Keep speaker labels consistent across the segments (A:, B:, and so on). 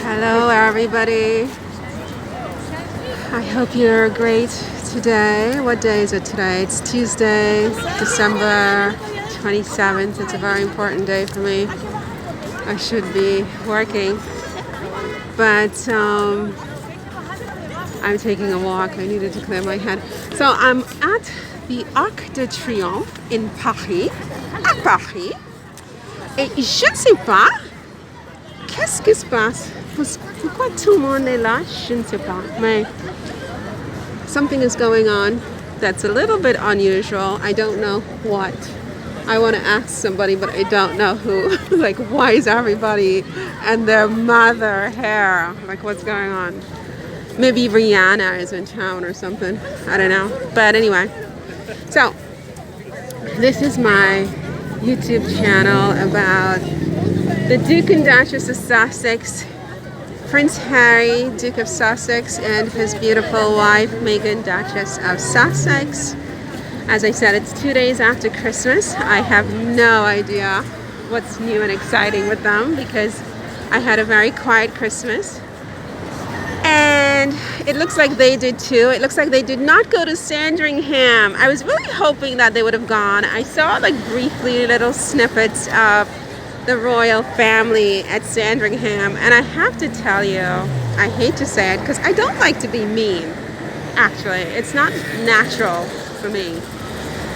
A: Hello, everybody. I hope you're great today. What day is it today? It's Tuesday, December 27th. It's a very important day for me. I should be working, but I'm taking a walk. I needed to clear my head. So I'm at the Arc de Triomphe in Paris, à Paris. Et je ne sais pas qu'est-ce qui se passe. Pourquoi tout le monde est là? Je ne sais pas. Mais something is going on that's a little bit unusual. I don't know what. I want to ask somebody, but I don't know who. Like, why is everybody and their mother here? Like, what's going on? Maybe Rihanna is in town or something. I don't know. But anyway, so this is my YouTube channel about the Duke and Duchess of Sussex, Prince Harry, Duke of Sussex, and his beautiful wife, Meghan, Duchess of Sussex. As I said, it's 2 days after Christmas. I have no idea what's new and exciting with them because I had a very quiet Christmas. And it looks like they did too. It looks like they did not go to Sandringham. I was really hoping that they would have gone. I saw like briefly little snippets of the royal family at Sandringham, and I have to tell you, I hate to say it because I don't like to be mean. Actually, it's not natural for me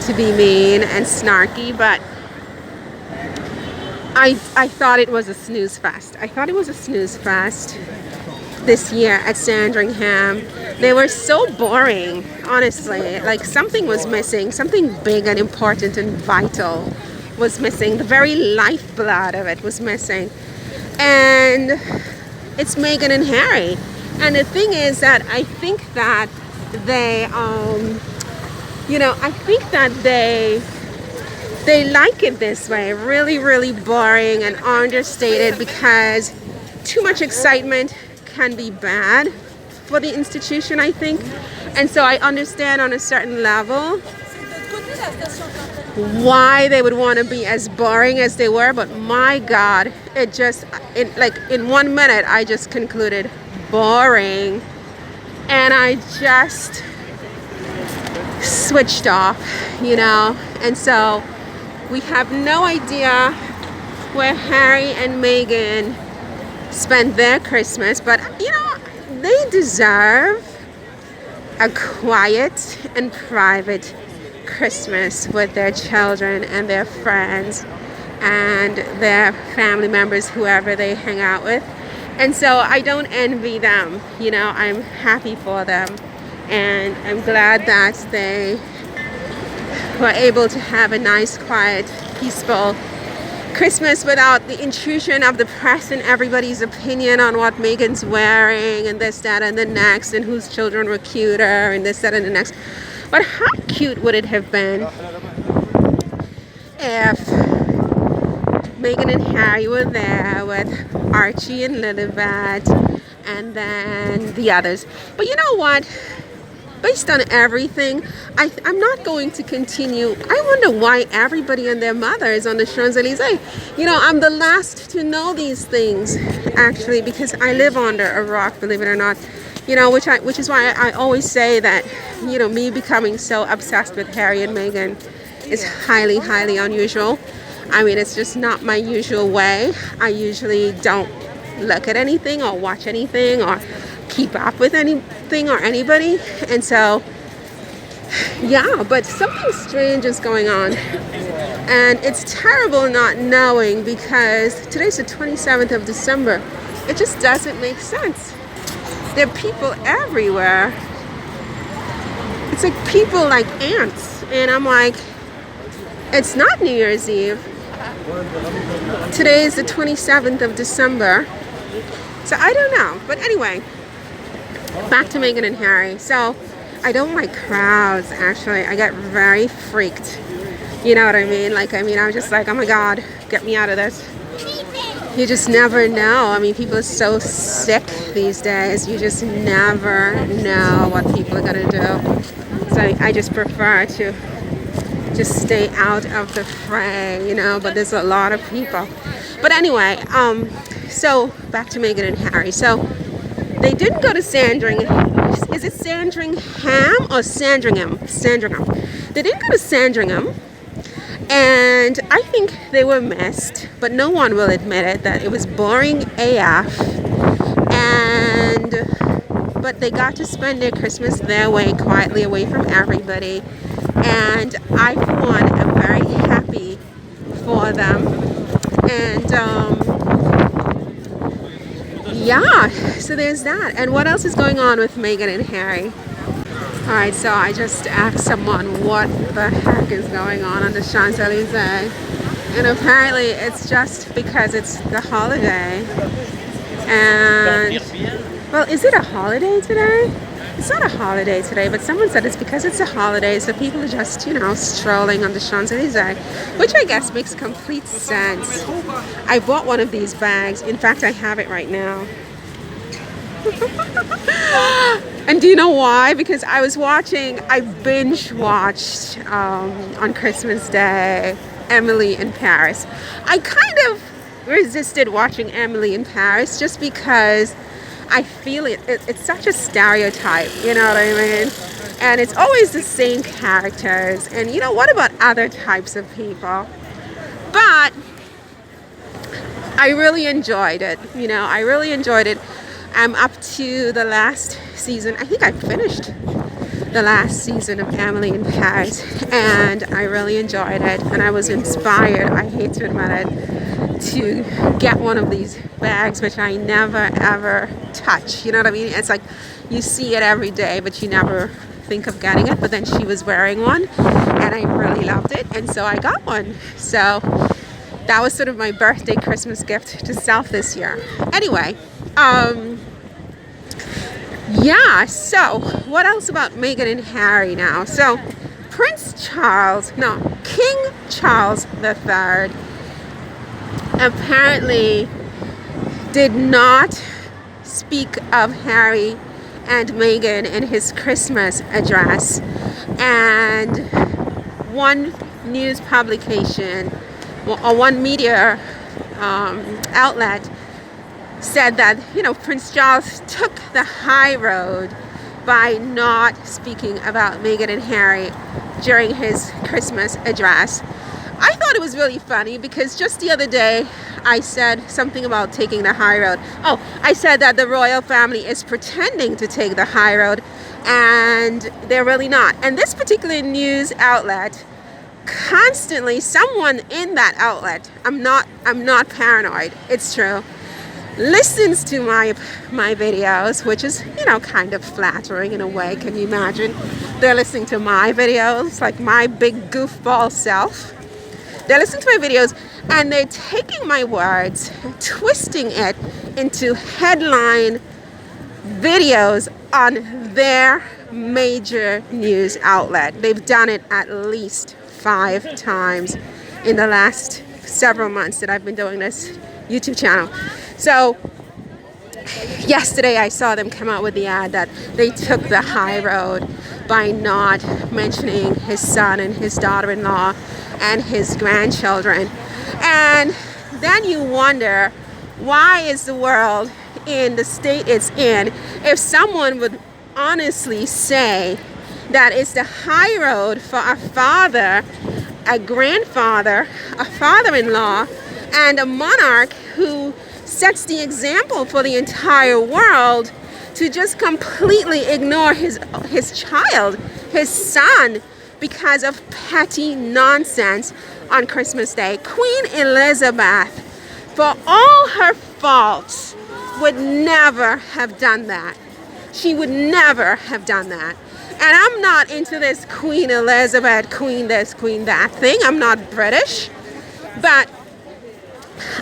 A: to be mean and snarky, but I thought it was a snooze fest. I thought it was a snooze fest this year at Sandringham. They were so boring, honestly. Like, something was missing. Something big and important and vital was missing. The very lifeblood of it was missing. And it's Meghan and Harry. And the thing is that I think that they, I think that they like it this way. Really, really boring and understated, because too much excitement can be bad for the institution, I think. And so I understand on a certain level why they would want to be as boring as they were, but my God, in 1 minute I just concluded boring, and I just switched off, and so we have no idea where Harry and Meghan spend their Christmas, but they deserve a quiet and private Christmas with their children and their friends and their family members, whoever they hang out with. And so I don't envy them, I'm happy for them, and I'm glad that they were able to have a nice, quiet, peaceful Christmas without the intrusion of the press and everybody's opinion on what Meghan's wearing and this, that, and the next, and whose children were cuter and this, that, and the next. But how cute would it have been if Meghan and Harry were there with Archie and Lilibet and then the others? But you know what? Based on everything, I'm not going to continue. I wonder why everybody and their mother is on the Champs-Élysées. I'm the last to know these things, actually, because I live under a rock, believe it or not. Which is why I always say that, me becoming so obsessed with Harry and Meghan is highly, highly unusual. I mean, it's just not my usual way. I usually don't look at anything or watch anything or keep up with anything or anybody. And so, yeah, but something strange is going on. And it's terrible not knowing, because today's the 27th of December. It just doesn't make sense. There are people everywhere. It's like people like ants. And I'm like, it's not New Year's Eve. Today is the 27th of December. So I don't know. But anyway, back to Meghan and Harry. So I don't like crowds, actually. I get very freaked. You know what I mean? I'm just like, oh my God, get me out of this. You just never know. I mean, people are so sick these days. You just never know what people are going to do. So I just prefer to just stay out of the fray, but there's a lot of people. But anyway, So back to Meghan and Harry. So they didn't go to Sandringham. Is it Sandringham or Sandringham? Sandringham. They didn't go to Sandringham, and I think they were missed, but no one will admit it, that it was boring AF. But they got to spend their Christmas their way, quietly away from everybody. And I, for one, am very happy for them. And yeah, so there's that. And what else is going on with Meghan and Harry? Alright, so I just asked someone what the heck is going on the Chantalization. And apparently it's just because it's the holiday. And, well, is it a holiday today? It's not a holiday today, but someone said it's because it's a holiday, so people are just, strolling on the Champs-Élysées, which I guess makes complete sense. I bought one of these bags. In fact, I have it right now. And do you know why? Because I binge watched on Christmas Day, Emily in Paris. I kind of resisted watching Emily in Paris just because I feel it's such a stereotype, you know what I mean? And it's always the same characters. And what about other types of people? But I really enjoyed it. I really enjoyed it. I'm up to the last season. I think I finished the last season of Emily in Paris, and I really enjoyed it. And I was inspired, I hate to admit it, to get one of these bags, which I never ever touch. You know what I mean? It's like you see it every day, but you never think of getting it. But then she was wearing one, and I really loved it, and so I got one. So that was sort of my birthday Christmas gift to self this year. Anyway, yeah, so what else about Meghan and Harry now? So King Charles III apparently did not speak of Harry and Meghan in his Christmas address. And one news publication or one media outlet said that Prince Charles took the high road by not speaking about Meghan and Harry during his Christmas address. I thought it was really funny because just the other day I said something about taking the high road. Oh, I said that the royal family is pretending to take the high road, and they're really not. And this particular news outlet constantly, someone in that outlet, I'm not paranoid, it's true, listens to my videos, which is kind of flattering in a way. Can you imagine? They're listening to my videos, like my big goofball self. They're listening to my videos, and they're taking my words, twisting it into headline videos on their major news outlet. They've done it at least 5 times in the last several months that I've been doing this YouTube channel. So yesterday I saw them come out with the ad that they took the high road by not mentioning his son and his daughter-in-law and his grandchildren. And then you wonder, why is the world in the state it's in if someone would honestly say that it's the high road for a father, a grandfather, a father-in-law, and a monarch who sets the example for the entire world to just completely ignore his child, his son, because of petty nonsense on Christmas Day. Queen Elizabeth, for all her faults, would never have done that. She would never have done that. And I'm not into this Queen Elizabeth, Queen this, Queen that thing. I'm not British. But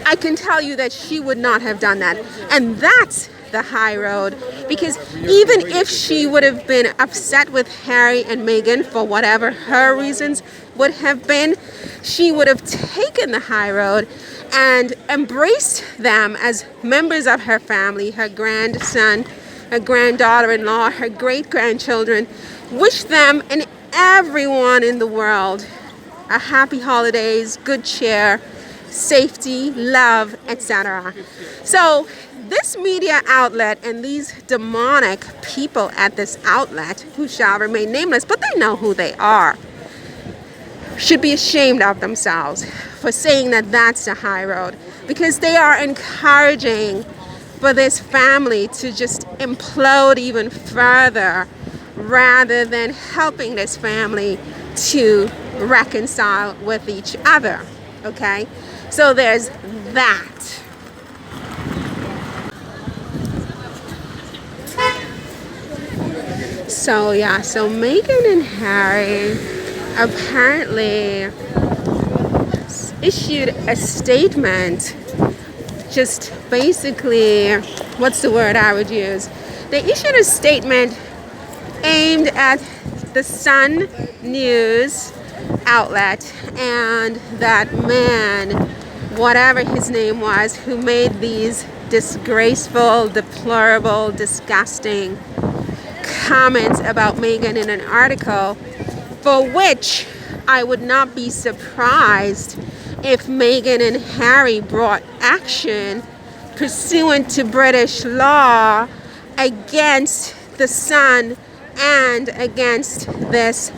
A: I can tell you that she would not have done that. And that's the high road. Because even if she would have been upset with Harry and Meghan for whatever her reasons would have been, she would have taken the high road and embraced them as members of her family, her grandson, her granddaughter-in-law, her great-grandchildren. Wish them and everyone in the world a happy holidays, good cheer, safety, love, etc. So this media outlet and these demonic people at this outlet, who shall remain nameless, but they know who they are, should be ashamed of themselves for saying that that's the high road, because they are encouraging for this family to just implode even further rather than helping this family to reconcile with each other. Okay, so there's that. So yeah, so Meghan and Harry apparently issued a statement, just basically, what's the word I would use? They issued a statement aimed at the Sun News outlet and that man, whatever his name was, who made these disgraceful, deplorable, disgusting comments about Meghan in an article, for which I would not be surprised if Meghan and Harry brought action pursuant to British law against the Sun and against this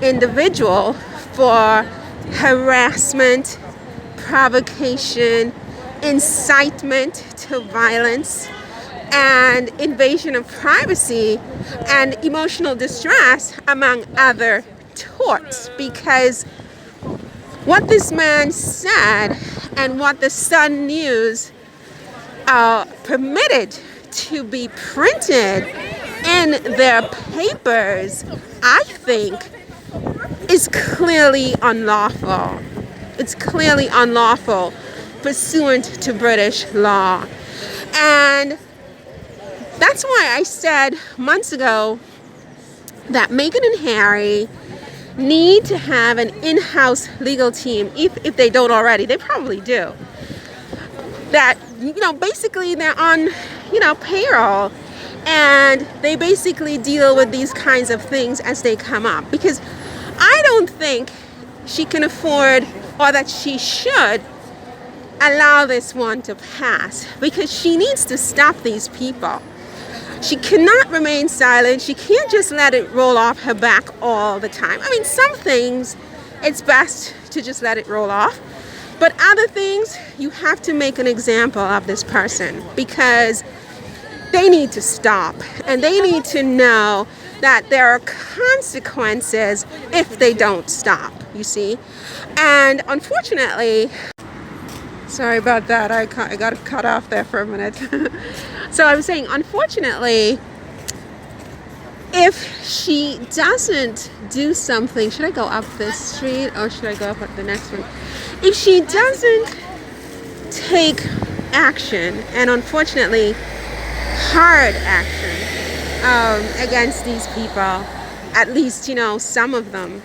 A: individual for harassment, provocation, incitement to violence, and invasion of privacy and emotional distress, among other torts. Because what this man said and what the Sun News permitted to be printed in their papers, I think, is clearly unlawful. It's clearly unlawful pursuant to British law. And that's why I said months ago that Meghan and Harry need to have an in-house legal team, if they don't already. They probably do. That, basically they're on, payroll, and they basically deal with these kinds of things as they come up. Because I don't think she can afford, or that she should, allow this one to pass, because she needs to stop these people. She cannot remain silent. She can't just let it roll off her back all the time. I mean, some things it's best to just let it roll off, but other things you have to make an example of this person, because they need to stop, and they need to know that there are consequences if they don't stop, you see. And unfortunately, sorry about that, I got cut off there for a minute. So I was saying, unfortunately, if she doesn't do something, should I go up this street or should I go up at the next one? If she doesn't take action, and unfortunately hard action against these people, at least, some of them,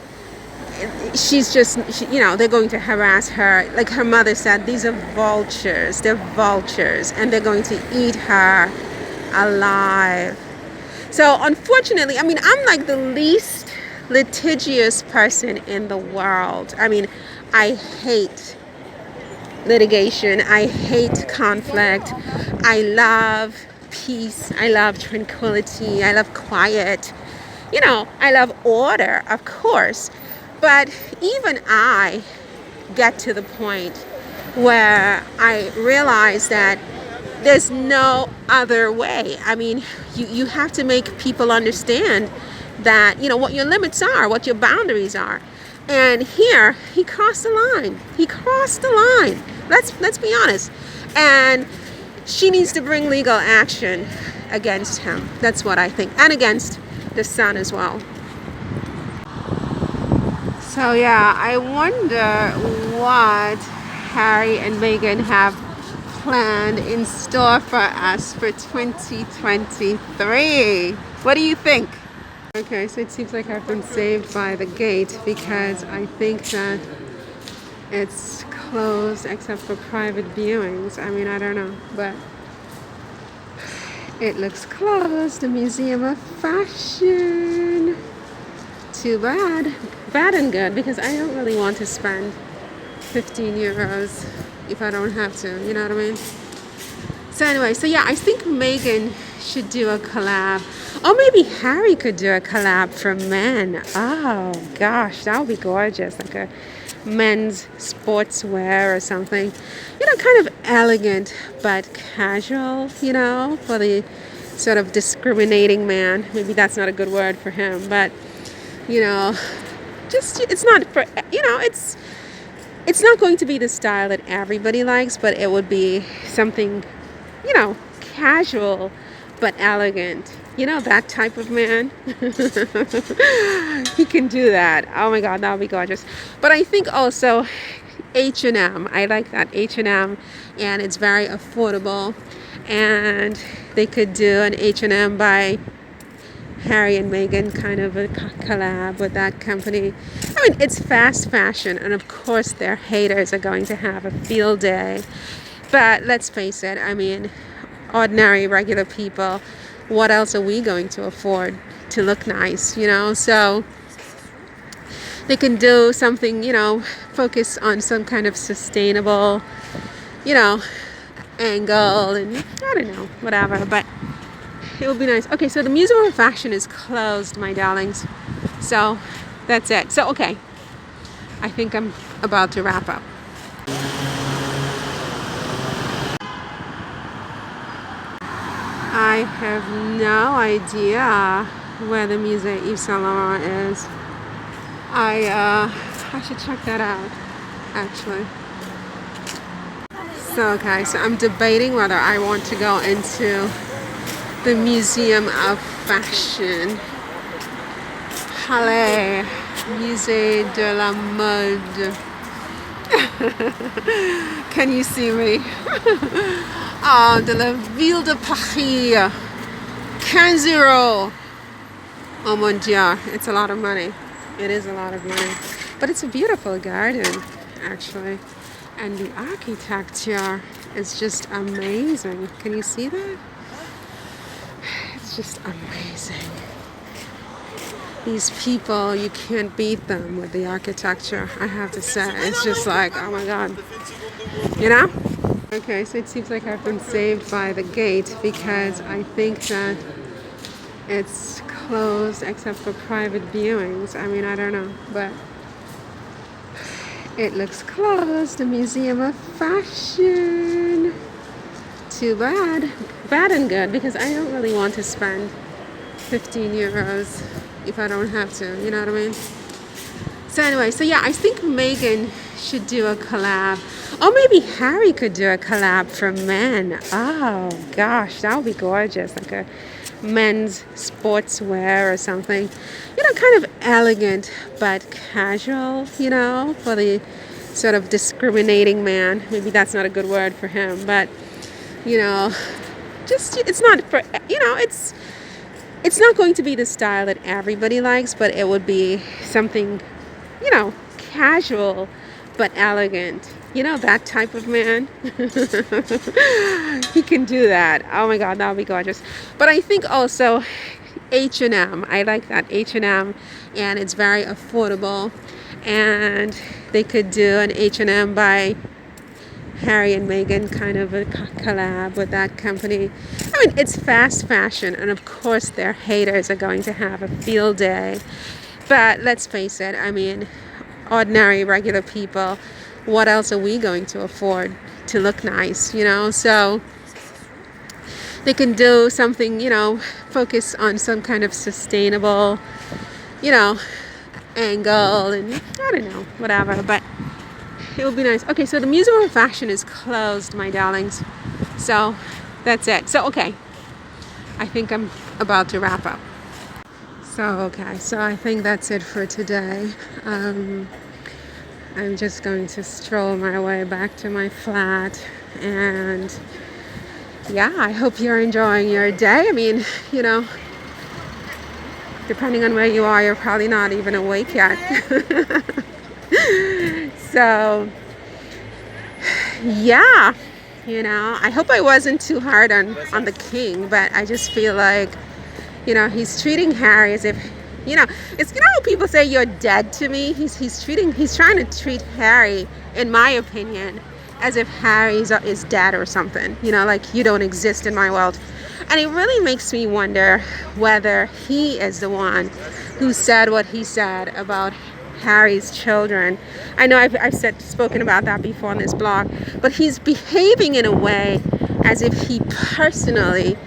A: she's just, they're going to harass her. Like her mother said, these are vultures. They're vultures, and they're going to eat her alive. So unfortunately, I mean, I'm like the least litigious person in the world. I mean, I hate litigation. I hate conflict. I love peace. I love tranquility. I love quiet. I love order, of course. But even I get to the point where I realize that there's no other way. I mean, you have to make people understand that, what your limits are, what your boundaries are. And here, he crossed the line. He crossed the line. Let's be honest. And she needs to bring legal action against him. That's what I think. And against the Sun as well. So yeah, I wonder what Harry and Meghan have planned in store for us for 2023. What do you think? Okay, so it seems like I've been saved by the gate, because I think that it's closed except for private viewings. I mean, I don't know, but it looks closed. The Museum of Fashion. Too bad. Bad and good, because I don't really want to spend 15 euros if I don't have to, you know what I mean? So anyway, so yeah, I think Meghan should do a collab. Or maybe Harry could do a collab for men. Oh gosh, that would be gorgeous. Like a men's sportswear or something. You know, kind of elegant but casual, you know, for the sort of discriminating man. Maybe that's not a good word for him, but you know, just it's not for, you know, it's not going to be the style that everybody likes, but it would be something, you know, casual but elegant. You know, that type of man. He can do that. Oh my God, that would be gorgeous. But I think also H&M. I like that H&M, and it's very affordable. And they could do an H&M by Harry and Meghan, kind of a collab with that company. I mean, it's fast fashion, and of course their haters are going to have a field day. But let's face it, I mean, ordinary, regular people, what else are we going to afford to look nice, you know? So they can do something, you know, focus on some kind of sustainable, you know, angle, and I don't know, whatever, but it would be nice. Okay, so the Museum of Fashion is closed, my darlings. So that's it. So, okay, I think I'm about to wrap up. I have no idea where the Musée Yves Saint Laurent is. I should check that out, actually. So, okay, so I'm debating whether I want to go into the Museum of Fashion. Allez, Musée de la Mode. Can you see me? Oh, de la Ville de Paris. 15 euros. Oh mon Dieu, it's a lot of money. It is a lot of money. But it's a beautiful garden, actually. And the architecture is just amazing. Can you see that? It's just amazing. These people, you can't beat them with the architecture, I have to say. It's just like, oh my God. You know? Okay, so it seems like I've been saved by the gate because I think that it's closed except for private viewings. I mean, I don't know, but it looks closed. The Museum of Fashion. Too bad. Bad and good, because I don't really want to spend 15 euros if I don't have to, you know what I mean? So anyway, so yeah, I think Meghan should do a collab. Or maybe Harry could do a collab for men. Oh gosh, that would be gorgeous. Like a men's sportswear or something. You know, kind of elegant but casual, you know, for the sort of discriminating man. Maybe that's not a good word for him, but you know, just it's not for, you know, it's not going to be the style that everybody likes, but it would be something, you know, casual but elegant. You know, that type of man. He can do that. Oh my God, that would be gorgeous. But I think also H&M. I like that H&M, and it's very affordable. And they could do an H&M by Harry and Meghan, kind of a collab with that company. I mean, it's fast fashion, and of course their haters are going to have a field day. But let's face it, I mean, ordinary, regular people, what else are we going to afford to look nice, you know? So they can do something, you know, focus on some kind of sustainable, you know, angle, and I don't know, whatever, but it would be nice. Okay, so the Museum of Fashion is closed, my darlings. So that's it. So, okay, I think I'm about to wrap up. So, okay, so I think that's it for today. I'm just going to stroll my way back to my flat, and yeah, I hope you're enjoying your day. I mean, you know, depending on where you are, you're probably not even awake yet. So yeah, you know, I hope I wasn't too hard on the king, but I just feel like, you know, he's treating Harry as if You know, it's, how people say you're dead to me. He's trying to treat Harry, in my opinion, as if Harry is dead or something. Like you don't exist in my world. And it really makes me wonder whether he is the one who said what he said about Harry's children. I know I've spoken about that before on this blog, but he's behaving in a way as if he personally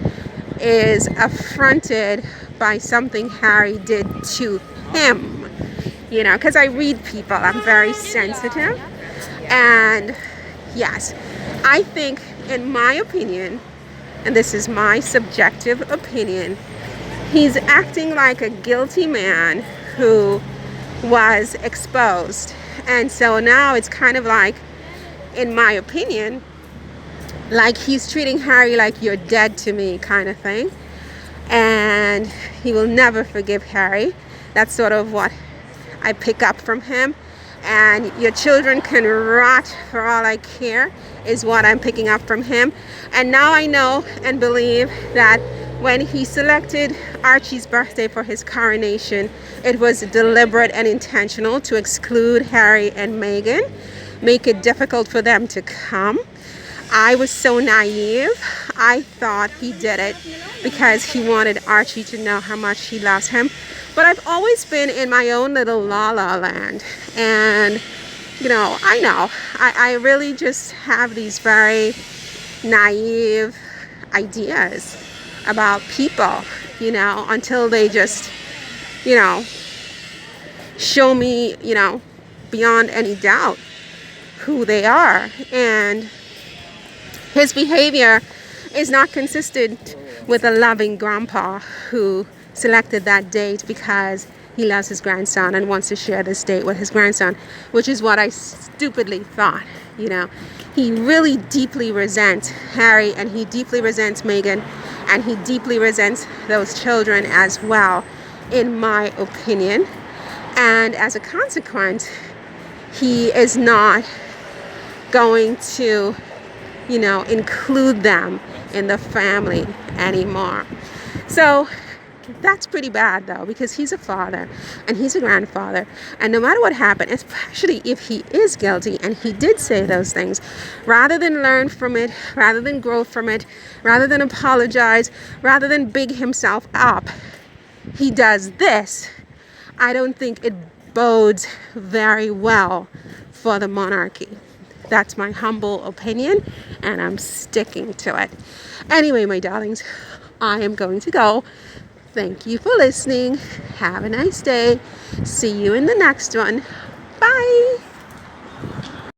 A: is affronted by something Harry did to him. Because I read people, I'm very sensitive, and yes, I think, in my opinion, and this is my subjective opinion, he's acting like a guilty man who was exposed. And so now it's kind of like, in my opinion, like he's treating Harry like you're dead to me kind of thing. And he will never forgive Harry. That's sort of what I pick up from him. And your children can rot for all I care is what I'm picking up from him. And now I know and believe that when he selected Archie's birthday for his coronation, it was deliberate and intentional to exclude Harry and Meghan, make it difficult for them to come. I was so naive. I thought he did it because he wanted Archie to know how much he loves him. But I've always been in my own little la-la land. And, I know. I really just have these very naive ideas about people, until they just, show me, beyond any doubt who they are. And his behavior is not consistent with a loving grandpa who selected that date because he loves his grandson and wants to share this date with his grandson, which is what I stupidly thought. He really deeply resents Harry, and he deeply resents Meghan, and he deeply resents those children as well, in my opinion. And as a consequence, he is not going to include them in the family anymore. So that's pretty bad, though, because he's a father and he's a grandfather, and no matter what happened, especially if he is guilty and he did say those things, rather than learn from it, rather than grow from it, rather than apologize, rather than big himself up, he does this. I don't think it bodes very well for the monarchy. That's my humble opinion, and I'm sticking to it. Anyway, my darlings, I am going to go. Thank you for listening. Have a nice day. See you in the next one. Bye.